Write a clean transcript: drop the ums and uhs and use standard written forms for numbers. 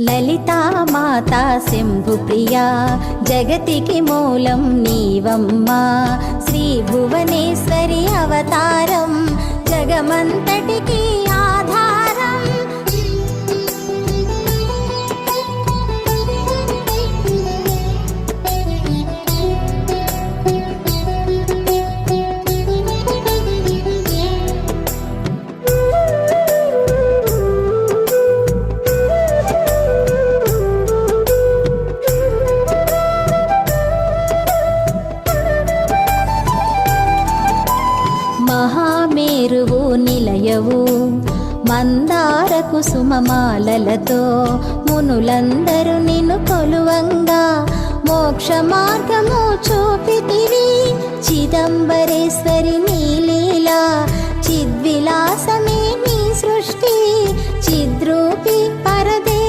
లలితా మాతా శంభుప్రియా జగతికి మూలం నీవమ్మా, శ్రీ భువనేశ్వరి అవతారం జగమంతటికి ఆధారం. మహామేరువు నిలయవు మందార కుసుమమాలలతో మునులందరూ నిన్ను కొలువంగా మోక్ష మార్గము చూపితివి. చిదంబరేశ్వరి నీ లీలా చిద్విలాసమే నీ సృష్టి, చిద్రూపి పరదే